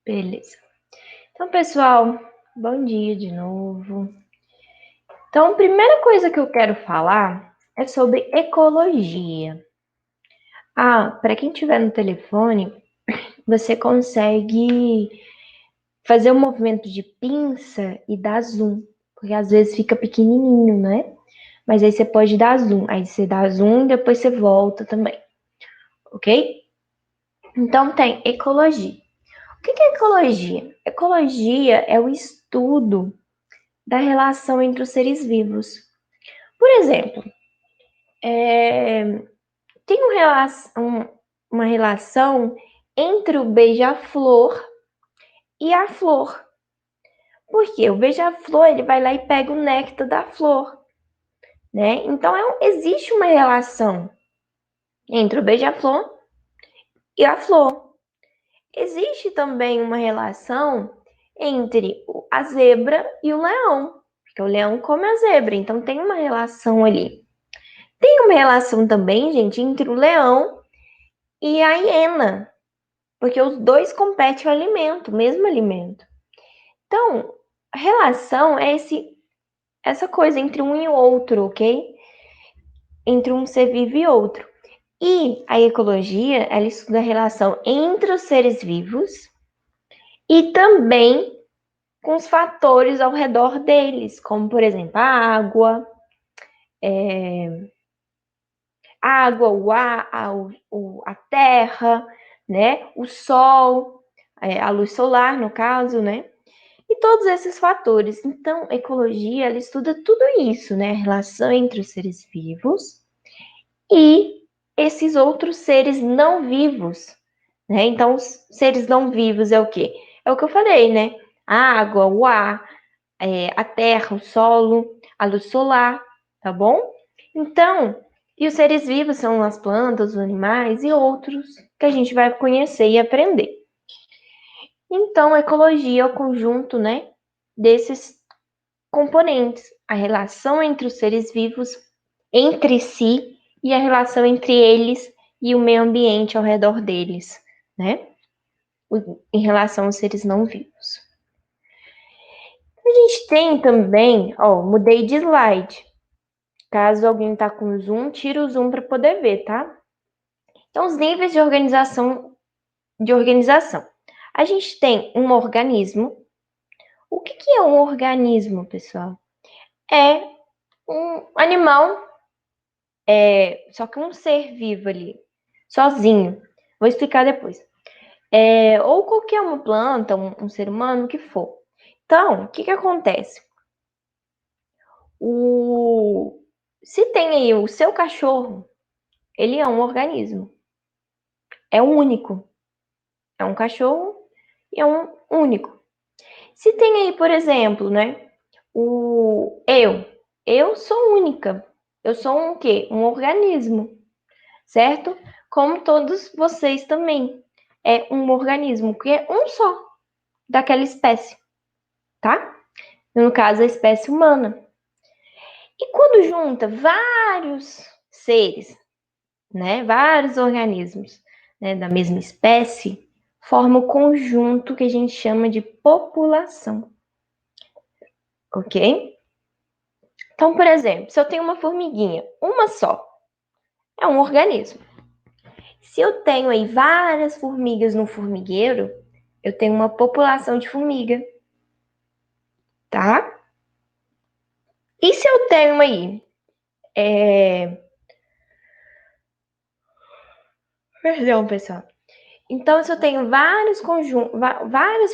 Beleza. Então, pessoal, bom dia de novo. Então, a primeira coisa que eu quero falar é sobre ecologia. Para quem tiver no telefone, você consegue fazer um movimento de pinça e dar zoom, porque às vezes fica pequenininho, né? Mas aí você pode dar zoom, aí você dá zoom e depois você volta também, ok? Então tem ecologia. O que é ecologia? Ecologia é o estudo da relação entre os seres vivos. Por exemplo, tem uma relação entre o beija-flor e a flor. Porque o beija-flor ele vai lá e pega o néctar da flor, né? Então existe uma relação entre o beija-flor e a flor. Existe também uma relação entre a zebra e o leão, porque o leão come a zebra, então tem uma relação ali. Tem uma relação também, gente, entre o leão e a hiena, porque os dois competem o alimento, o mesmo alimento. Então, a relação é essa coisa entre um e outro, ok? Entre um ser vivo e outro. E a ecologia, ela estuda a relação entre os seres vivos e também com os fatores ao redor deles, como, por exemplo, o ar, a terra, né? O sol, a luz solar, no caso, né? E todos esses fatores. Então, a ecologia, ela estuda tudo isso, né? A relação entre os seres vivos e esses outros seres não vivos, né? Então, os seres não vivos é o quê? É o que eu falei, né? A água, o ar, a terra, o solo, a luz solar, tá bom? Então, e os seres vivos são as plantas, os animais e outros que a gente vai conhecer e aprender. Então, a ecologia é o conjunto, né, desses componentes, a relação entre os seres vivos entre si e a relação entre eles e o meio ambiente ao redor deles, né? Em relação aos seres não vivos. A gente tem também, mudei de slide. Caso alguém tá com zoom, tira o zoom para poder ver, tá? Então, os níveis de organização. A gente tem um organismo. O que é um organismo, pessoal? É um animal, só que um ser vivo ali, sozinho. Vou explicar depois. Ou qualquer uma planta, um ser humano, o que for. Então, o que acontece? Se tem aí o seu cachorro, ele é um organismo. É único. É um cachorro e é um único. Se tem aí, por exemplo, né? Eu sou única. Eu sou um quê? Um organismo, certo? Como todos vocês também. É um organismo, que é um só daquela espécie, tá? No caso, a espécie humana. E quando junta vários seres, né? Vários organismos, né, da mesma espécie, forma o conjunto que a gente chama de população, ok? Então, por exemplo, se eu tenho uma formiguinha, uma só, é um organismo. Se eu tenho aí várias formigas no formigueiro, eu tenho uma população de formiga, tá? E se eu tenho aí, perdão, pessoal. Então, se eu tenho várias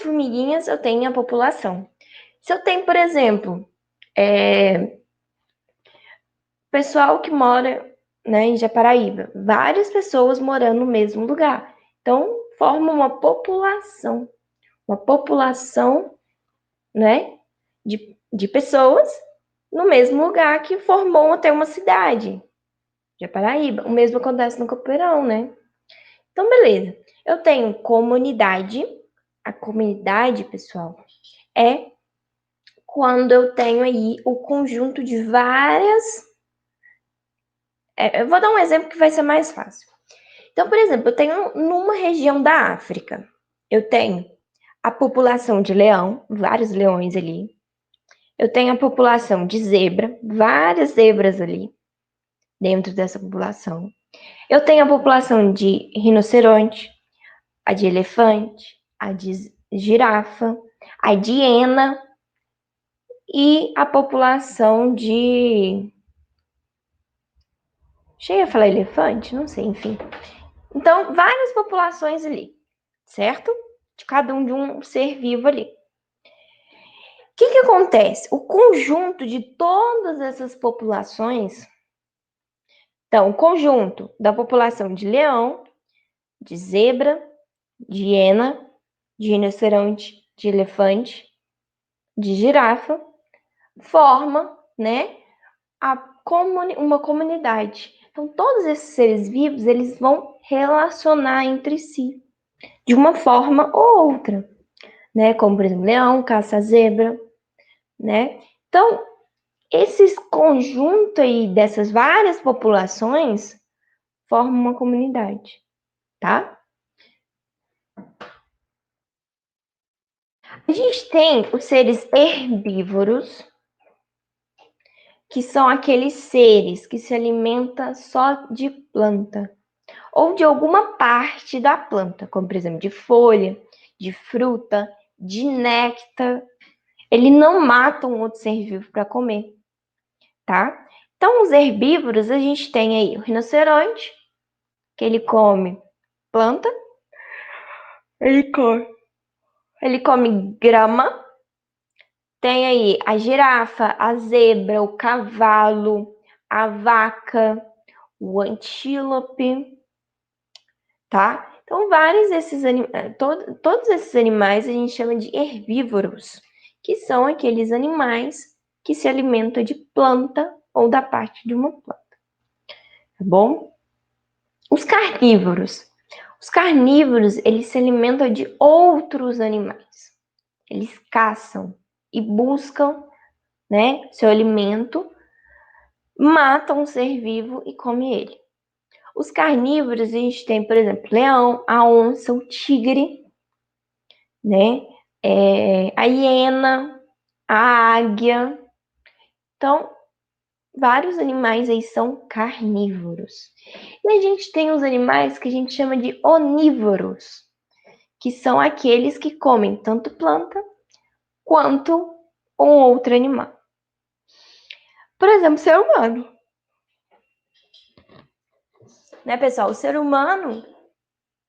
formiguinhas, eu tenho a população. Se eu tenho, por exemplo, pessoal que mora, né, em Japaraíba, várias pessoas morando no mesmo lugar. Então, forma uma população, né, de pessoas no mesmo lugar que formou até uma cidade, Japaraíba. O mesmo acontece no Copeirão, né? Então, beleza. Eu tenho comunidade. A comunidade, pessoal, é quando eu tenho aí o conjunto de várias. Eu vou dar um exemplo que vai ser mais fácil. Então, por exemplo, eu tenho numa região da África, eu tenho a população de leão, vários leões ali. Eu tenho a população de zebra, várias zebras ali dentro dessa população. Eu tenho a população de rinoceronte, a de elefante, a de girafa, a de hiena e a população de. Cheguei a falar elefante? Não sei, enfim. Então, várias populações ali, certo? De cada um de um ser vivo ali. O que acontece? O conjunto de todas essas populações. Então, o conjunto da população de leão, de zebra, de hiena, de rinoceronte, de elefante, de girafa, forma, né, uma comunidade. Então, todos esses seres vivos, eles vão relacionar entre si, de uma forma ou outra, né, como, por exemplo, leão, caça, zebra, né. Então, esse conjunto aí dessas várias populações formam uma comunidade, tá? A gente tem os seres herbívoros, que são aqueles seres que se alimentam só de planta ou de alguma parte da planta, como por exemplo de folha, de fruta, de néctar. Ele não mata um outro ser vivo para comer, tá? Então, os herbívoros, a gente tem aí o rinoceronte, que ele come planta, ele come, ele come grama. Tem aí a girafa, a zebra, o cavalo, a vaca, o antílope, tá? Então, vários desses todos esses animais a gente chama de herbívoros, que são aqueles animais que se alimentam de planta ou da parte de uma planta, tá bom? Os carnívoros. Os carnívoros, eles se alimentam de outros animais. Eles caçam e buscam, né, seu alimento, matam um ser vivo e come ele. Os carnívoros, a gente tem, por exemplo, leão, a onça, o tigre, né? A hiena, a águia. Então, vários animais aí são carnívoros. E a gente tem os animais que a gente chama de onívoros, que são aqueles que comem tanto planta quanto um outro animal. Por exemplo, o ser humano. Né, pessoal? O ser humano,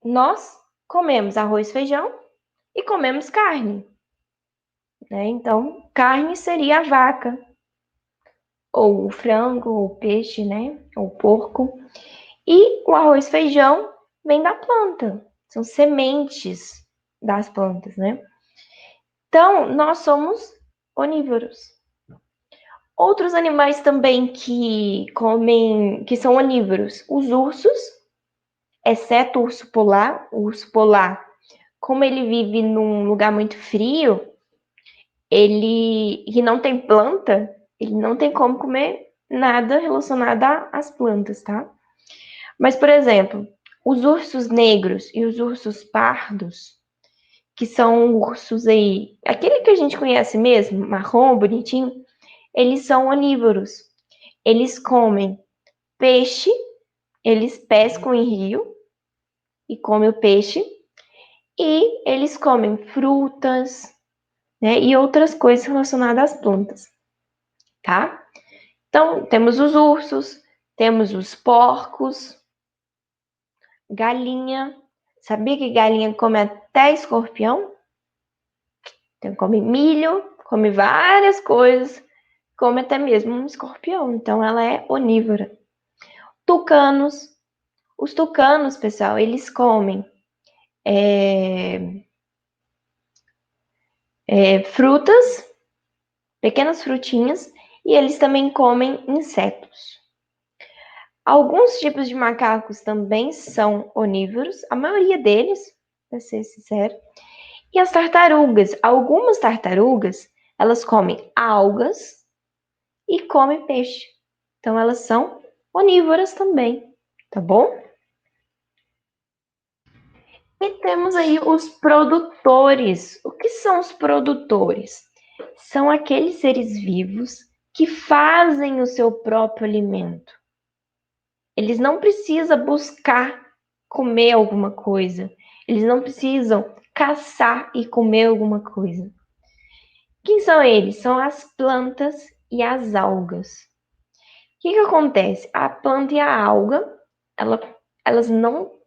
nós comemos arroz, feijão e comemos carne. Né? Então, carne seria a vaca, ou o frango, ou o peixe, né? Ou o porco. E o arroz e feijão vem da planta, são sementes das plantas, né? Então, nós somos onívoros. Outros animais também que comem, que são onívoros, os ursos, exceto o urso polar, como ele vive num lugar muito frio, ele que não tem planta, ele não tem como comer nada relacionado às plantas, tá? Mas, por exemplo, os ursos negros e os ursos pardos, que são ursos aí, aquele que a gente conhece mesmo, marrom, bonitinho, eles são onívoros. Eles comem peixe, eles pescam em rio e comem o peixe, e eles comem frutas, né, e outras coisas relacionadas às plantas, tá? Então, temos os ursos, temos os porcos, galinha. Sabia que galinha come até escorpião? Então, come milho, come várias coisas, come até mesmo um escorpião. Então, ela é onívora. Tucanos. Os tucanos, pessoal, eles comem frutas, pequenas frutinhas, e eles também comem insetos. Alguns tipos de macacos também são onívoros, a maioria deles, para ser sincero. E as tartarugas, algumas tartarugas, elas comem algas e comem peixe. Então elas são onívoras também, tá bom? temos aí os produtores. O que são os produtores? São aqueles seres vivos que fazem o seu próprio alimento. Eles não precisam buscar comer alguma coisa. Eles não precisam caçar e comer alguma coisa. Quem são eles? São as plantas e as algas. O que acontece? A planta e a alga, elas não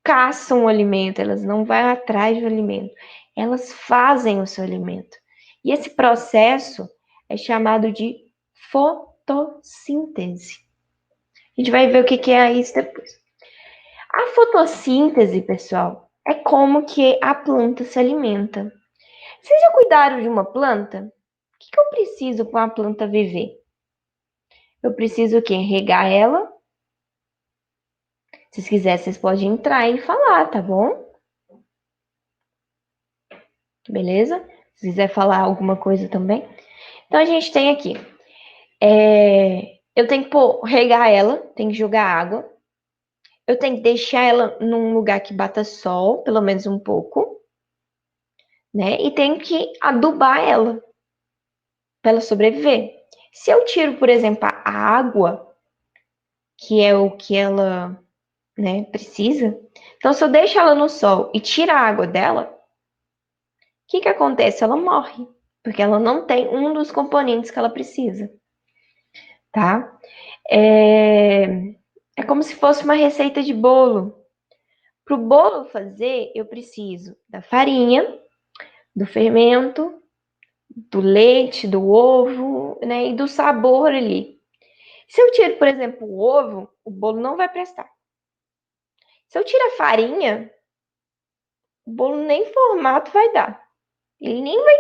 caçam o alimento, elas não vão atrás do alimento, elas fazem o seu alimento. E esse processo é chamado de fotossíntese. A gente vai ver o que é isso depois. A fotossíntese, pessoal, é como que a planta se alimenta. Vocês já cuidaram de uma planta? O que eu preciso para uma planta viver? Eu preciso o quê? Regar ela. Se quiserem, vocês podem entrar e falar, tá bom? Beleza? Se quiser falar alguma coisa também. Então, a gente tem aqui. Eu tenho que regar ela, tenho que jogar água. Eu tenho que deixar ela num lugar que bata sol, pelo menos um pouco. Né? E tenho que adubar ela, para ela sobreviver. Se eu tiro, por exemplo, a água, que é o que ela, né, precisa. Então, se eu deixo ela no sol e tiro a água dela, o que acontece? Ela morre, porque ela não tem um dos componentes que ela precisa, tá? É como se fosse uma receita de bolo. Para o bolo fazer, eu preciso da farinha, do fermento, do leite, do ovo, né, e do sabor ali. Se eu tiro, por exemplo, o ovo, o bolo não vai prestar. Se eu tiro a farinha, o bolo nem formato vai dar. Ele nem vai.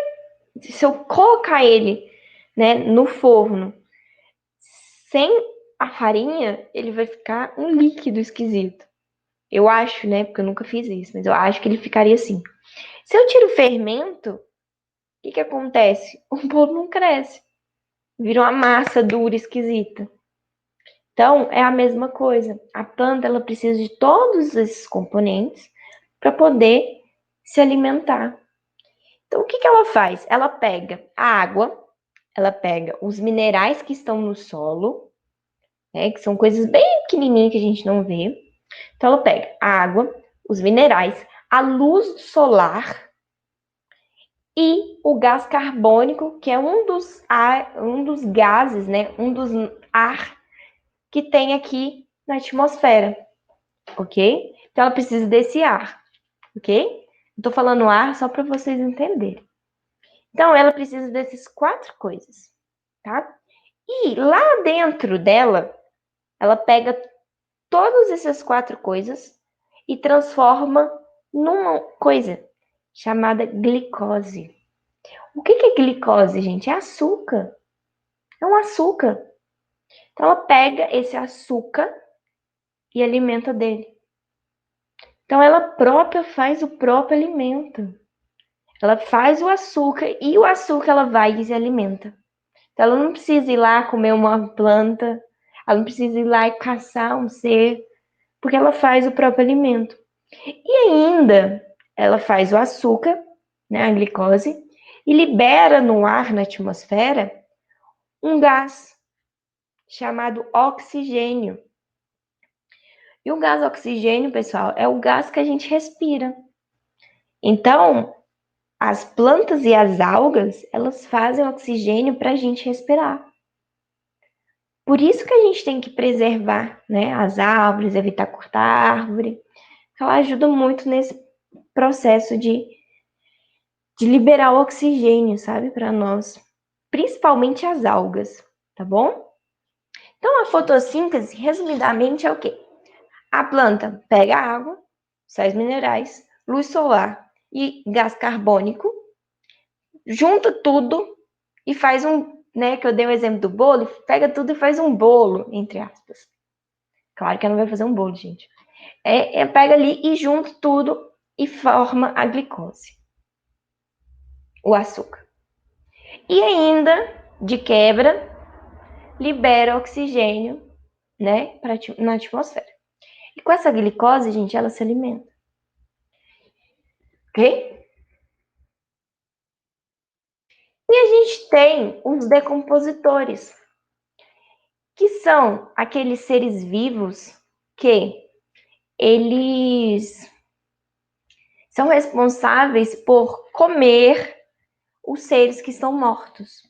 Se eu colocar ele, né, no forno sem a farinha, ele vai ficar um líquido esquisito. Eu acho, né, porque eu nunca fiz isso, mas eu acho que ele ficaria assim. Se eu tiro o fermento, o que acontece? O bolo não cresce. Vira uma massa dura, esquisita. Então, é a mesma coisa. A planta, ela precisa de todos esses componentes para poder se alimentar. Então, o que ela faz? Ela pega a água, ela pega os minerais que estão no solo, né, que são coisas bem pequenininhas que a gente não vê. Então, ela pega a água, os minerais, a luz solar e o gás carbônico, que é um dos gases, né, um dos ar que tem aqui na atmosfera, ok? Então, ela precisa desse ar, ok? Estou falando ar só para vocês entenderem. Então, ela precisa dessas 4 coisas, tá? E lá dentro dela, ela pega todas essas 4 coisas e transforma numa coisa chamada glicose. O que é glicose, gente? É açúcar. É um açúcar. Então, ela pega esse açúcar e alimenta dele. Então, ela própria faz o próprio alimento. Ela faz o açúcar e o açúcar ela vai e se alimenta. Então, ela não precisa ir lá comer uma planta, ela não precisa ir lá e caçar um ser, porque ela faz o próprio alimento. E ainda, ela faz o açúcar, né, a glicose, e libera no ar, na atmosfera, um gás chamado oxigênio. E o gás oxigênio, pessoal, é o gás que a gente respira. Então, as plantas e as algas, elas fazem oxigênio para a gente respirar. Por isso que a gente tem que preservar, né, as árvores, evitar cortar a árvore. Ela ajuda muito nesse processo de liberar o oxigênio, sabe, para nós. Principalmente as algas, tá bom? Então, a fotossíntese, resumidamente, é o quê? A planta pega água, sais minerais, luz solar e gás carbônico, junta tudo e faz né, que eu dei o exemplo do bolo, pega tudo e faz um bolo, entre aspas. Claro que ela não vai fazer um bolo, gente. Pega ali e junta tudo e forma a glicose, o açúcar. E ainda, de quebra, libera oxigênio, né, na atmosfera. E com essa glicose, gente, ela se alimenta. ok? E a gente tem os decompositores, que são aqueles seres vivos que eles são responsáveis por comer os seres que estão mortos.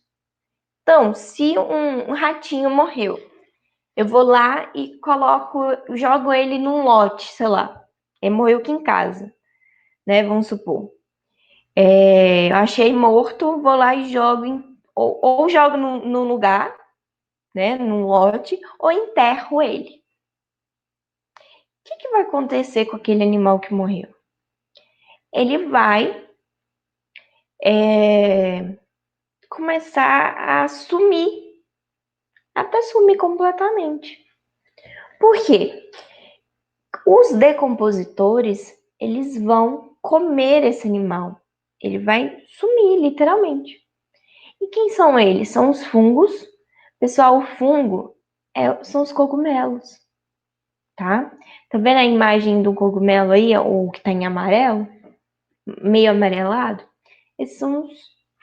Então, se um ratinho morreu, eu vou lá e jogo ele num lote, sei lá. Ele morreu aqui em casa, né? Vamos supor. Eu achei morto, vou lá e jogo, ou jogo num lugar, né? Num lote, ou enterro ele. O que vai acontecer com aquele animal que morreu? Ele vai começar a sumir, até sumir completamente. Por quê? Os decompositores, eles vão comer esse animal. Ele vai sumir, literalmente. E quem são eles? São os fungos. Pessoal, o fungo são os cogumelos, tá? Tá vendo a imagem do cogumelo aí, o que tá em amarelo? Meio amarelado? Esses são os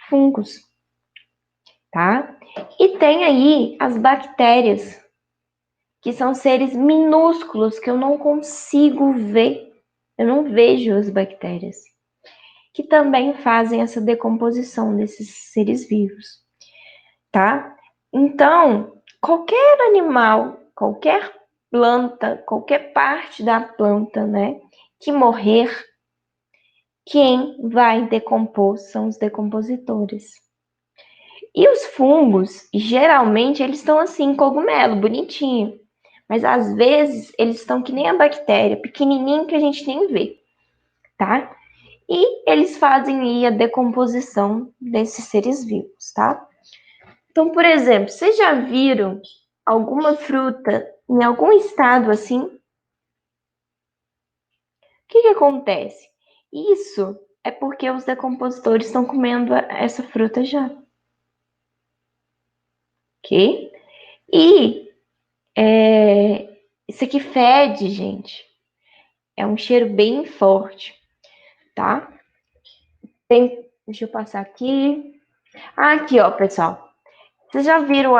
fungos, tá? E tem aí as bactérias, que são seres minúsculos que eu não consigo ver. Eu não vejo as bactérias, que também fazem essa decomposição desses seres vivos, tá? Então, qualquer animal, qualquer planta, qualquer parte da planta, né, que morrer, quem vai decompor são os decompositores. E os fungos, geralmente, eles estão assim, cogumelo, bonitinho. Mas às vezes eles estão que nem a bactéria, pequenininho que a gente nem vê, tá? E eles fazem aí a decomposição desses seres vivos, tá? Então, por exemplo, vocês já viram alguma fruta em algum estado assim? O que acontece? Isso é porque os decompositores estão comendo essa fruta já, ok? E isso aqui fede, gente. É um cheiro bem forte, tá? Deixa eu passar aqui. Aqui, ó, pessoal. Vocês já viram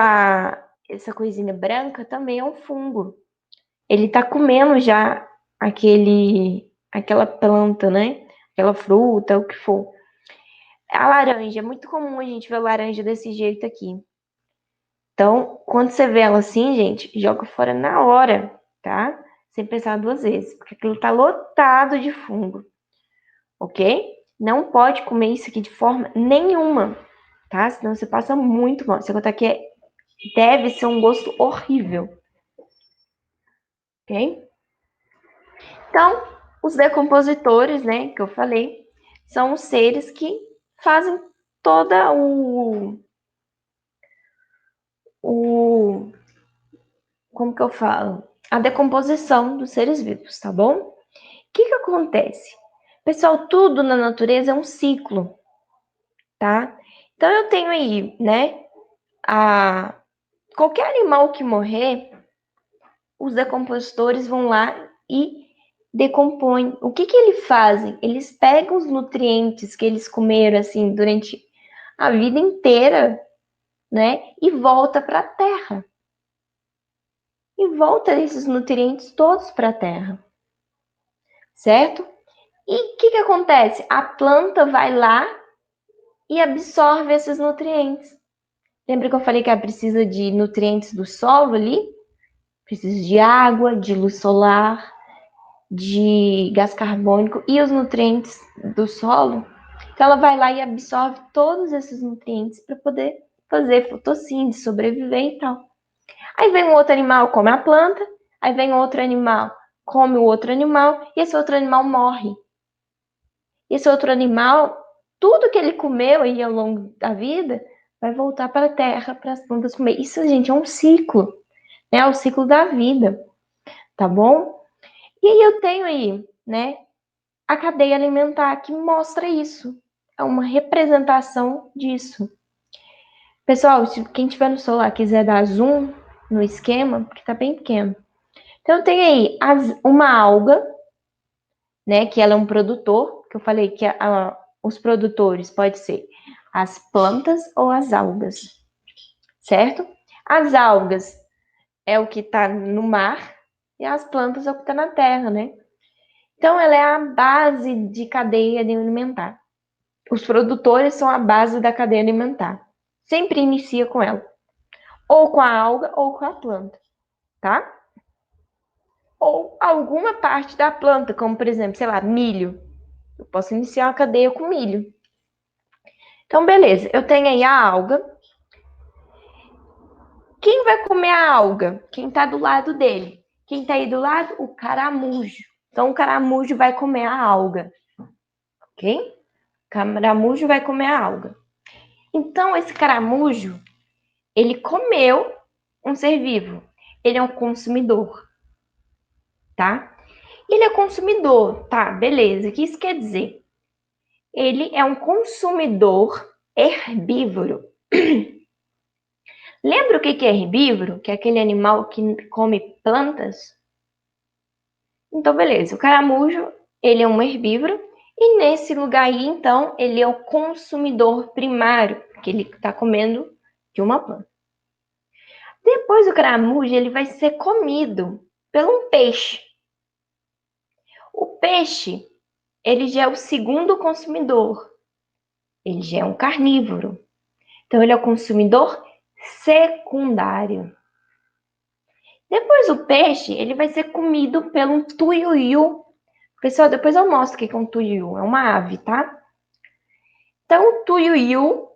essa coisinha branca? Também é um fungo. Ele tá comendo já aquela planta, né? Aquela fruta, o que for. A laranja, é muito comum a gente ver laranja desse jeito aqui. Então, quando você vê ela assim, gente, joga fora na hora, tá? Sem pensar duas vezes, porque aquilo tá lotado de fungo, ok? Não pode comer isso aqui de forma nenhuma, tá? Senão você passa muito mal. Você contar que deve ser um gosto horrível, ok? Então, os decompositores, né, que eu falei, são os seres que fazem toda como que eu falo? A decomposição dos seres vivos, tá bom? O que acontece? Pessoal, tudo na natureza é um ciclo, tá? Então eu tenho aí, né, qualquer animal que morrer, os decompositores vão lá e decompõem. O que eles fazem? Eles pegam os nutrientes que eles comeram assim durante a vida inteira, né? E volta para a terra. E volta esses nutrientes todos para a terra. Certo? E o que acontece? A planta vai lá e absorve esses nutrientes. Lembra que eu falei que ela precisa de nutrientes do solo ali? Precisa de água, de luz solar, de gás carbônico e os nutrientes do solo. Então ela vai lá e absorve todos esses nutrientes para poder fazer fotossíntese, sobreviver e tal. Aí vem um outro animal, come a planta, aí vem outro animal, come o outro animal, e esse outro animal morre. Esse outro animal, tudo que ele comeu aí ao longo da vida, vai voltar para a terra, para as plantas comer. Isso, gente, é um ciclo, né? É o ciclo da vida, tá bom? E aí eu tenho aí, né, a cadeia alimentar que mostra isso. É uma representação disso. Pessoal, se quem tiver no celular quiser dar zoom no esquema, porque tá bem pequeno. Então tem aí uma alga, né, que ela é um produtor. que eu falei que os produtores pode ser as plantas ou as algas, certo? As algas é o que está no mar e as plantas é o que está na terra, né? Então, ela é a base de cadeia alimentar. Os produtores são a base da cadeia alimentar. Sempre inicia com ela. Ou com a alga ou com a planta, tá? Ou alguma parte da planta, como por exemplo, sei lá, milho. Eu posso iniciar uma cadeia com milho. Então, beleza. Eu tenho aí a alga. Quem vai comer a alga? Quem tá do lado dele. Quem tá aí do lado? O caramujo. Então, o caramujo vai comer a alga. Ok? O caramujo vai comer a alga. Então, esse caramujo, ele comeu um ser vivo. Ele é um consumidor, tá? Ele é consumidor, tá? Beleza. O que isso quer dizer? Ele é um consumidor herbívoro. Lembra o que é herbívoro? Que é aquele animal que come plantas? Então, beleza. O caramujo, ele é um herbívoro. E nesse lugar aí, então, ele é o consumidor primário, porque ele está comendo de uma planta. Depois o caramujo, ele vai ser comido por um peixe. O peixe, ele já é o segundo consumidor. Ele já é um carnívoro. Então, ele é o consumidor secundário. Depois o peixe, ele vai ser comido pelo tuiuiu. Pessoal, depois eu mostro o que é um tuiuiu. É uma ave, tá? Então, o tuiuiu,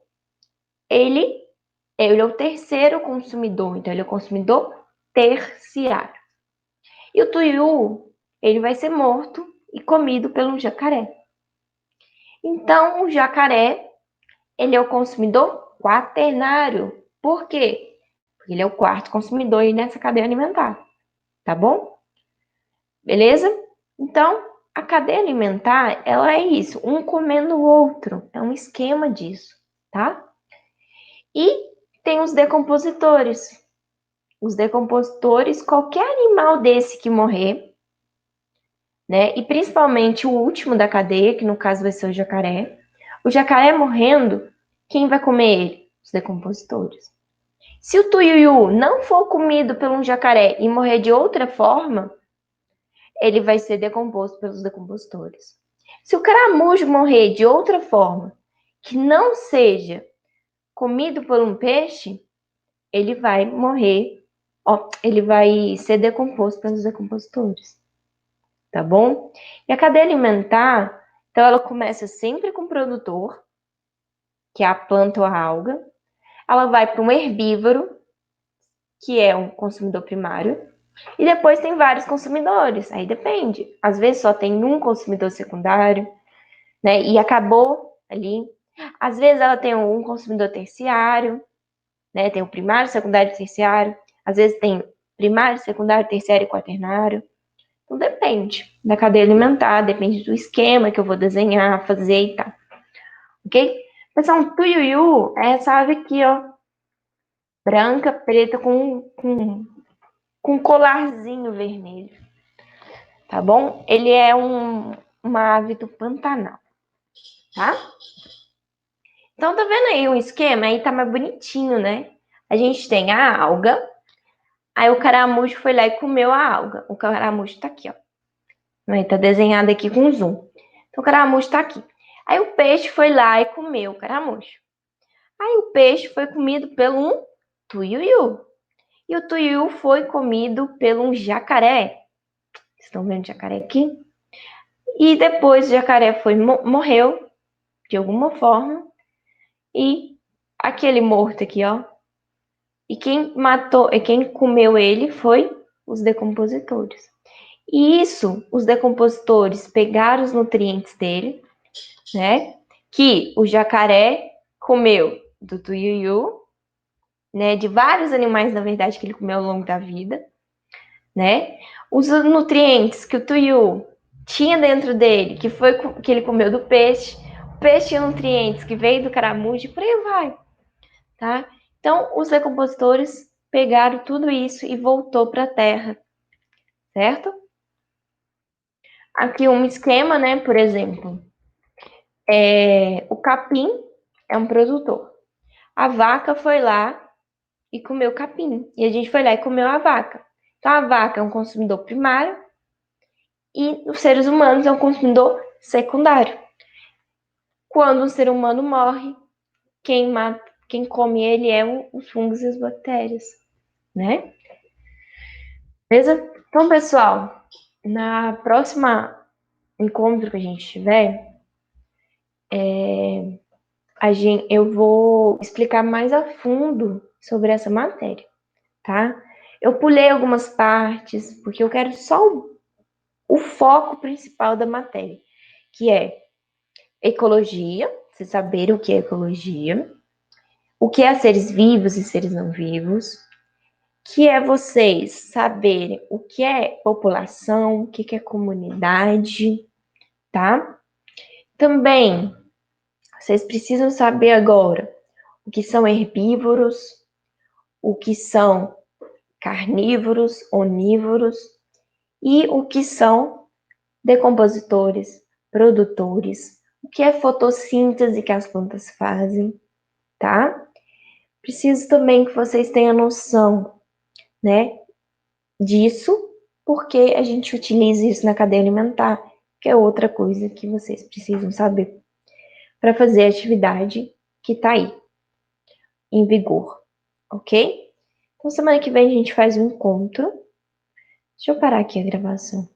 ele é o terceiro consumidor. Então, ele é o consumidor terciário. E o tuiuiu, ele vai ser morto e comido pelo jacaré. Então, o jacaré, ele é o consumidor quaternário. Por quê? Porque ele é o quarto consumidor aí nessa cadeia alimentar. Tá bom? Beleza? Então, a cadeia alimentar, ela é isso, um comendo o outro. É um esquema disso, tá? E tem os decompositores. Os decompositores, qualquer animal desse que morrer, né? E principalmente o último da cadeia, que no caso vai ser o jacaré. O jacaré morrendo, quem vai comer ele? Os decompositores. Se o tuiuiu não for comido por um jacaré e morrer de outra forma, ele vai ser decomposto pelos decompositores. Se o caramujo morrer de outra forma, que não seja comido por um peixe, ele vai morrer, ele vai ser decomposto pelos decompositores. Tá bom? E a cadeia alimentar, então ela começa sempre com o produtor, que é a planta ou a alga. Ela vai para um herbívoro, que é um consumidor primário. E depois tem vários consumidores, aí depende. Às vezes só tem um consumidor secundário, né? E acabou ali. Às vezes ela tem um consumidor terciário, né? Tem o primário, secundário e terciário. Às vezes tem primário, secundário, terciário e quaternário. Então depende da cadeia alimentar, depende do esquema que eu vou desenhar, fazer e tal. Ok? Pessoal, um tuiuiu é essa ave aqui, ó. Branca, preta, com um colarzinho vermelho. Tá bom? Ele é uma ave do Pantanal. Tá? Então, tá vendo aí o esquema? Aí tá mais bonitinho, né? A gente tem a alga, aí o caramujo foi lá e comeu a alga. O caramujo tá aqui, ó. Aí tá desenhado aqui com zoom. Então, o caramujo tá aqui. Aí o peixe foi lá e comeu o caramujo. Aí o peixe foi comido pelo um tuiuiu. E o tuiuiu foi comido pelo um jacaré. Estão vendo o jacaré aqui? E depois o jacaré morreu de alguma forma. E aquele morto aqui, ó. E quem matou, e quem comeu ele foi os decompositores. E isso, os decompositores pegaram os nutrientes dele, né? Que o jacaré comeu do tuiuiu, né? De vários animais, na verdade, que ele comeu ao longo da vida, né? Os nutrientes que o tuiuiu tinha dentro dele, que ele comeu do peixe, o peixe tinha nutrientes que veio do caramujo, e por aí vai, tá? Então, os decompositores pegaram tudo isso e voltou para a Terra, certo? Aqui um esquema, né? Por exemplo, O capim é um produtor. A vaca foi lá e comeu capim. E a gente foi lá e comeu a vaca. Então, a vaca é um consumidor primário e os seres humanos é um consumidor secundário. Quando um ser humano morre, quem come ele é os fungos e as bactérias, né? Beleza? Então, pessoal, na próxima encontro que a gente tiver, eu vou explicar mais a fundo sobre essa matéria, tá? Eu pulei algumas partes, porque eu quero só o foco principal da matéria, que é ecologia, vocês saberem o que é ecologia, o que é seres vivos e seres não vivos, que é vocês saberem o que é população, o que é comunidade, tá? Também, vocês precisam saber agora o que são herbívoros, o que são carnívoros, onívoros e o que são decompositores, produtores, o que é fotossíntese que as plantas fazem, tá? Preciso também que vocês tenham noção, né, disso, porque a gente utiliza isso na cadeia alimentar, que é outra coisa que vocês precisam saber para fazer a atividade que está aí, em vigor, ok? Então, semana que vem a gente faz um encontro. Deixa eu parar aqui a gravação.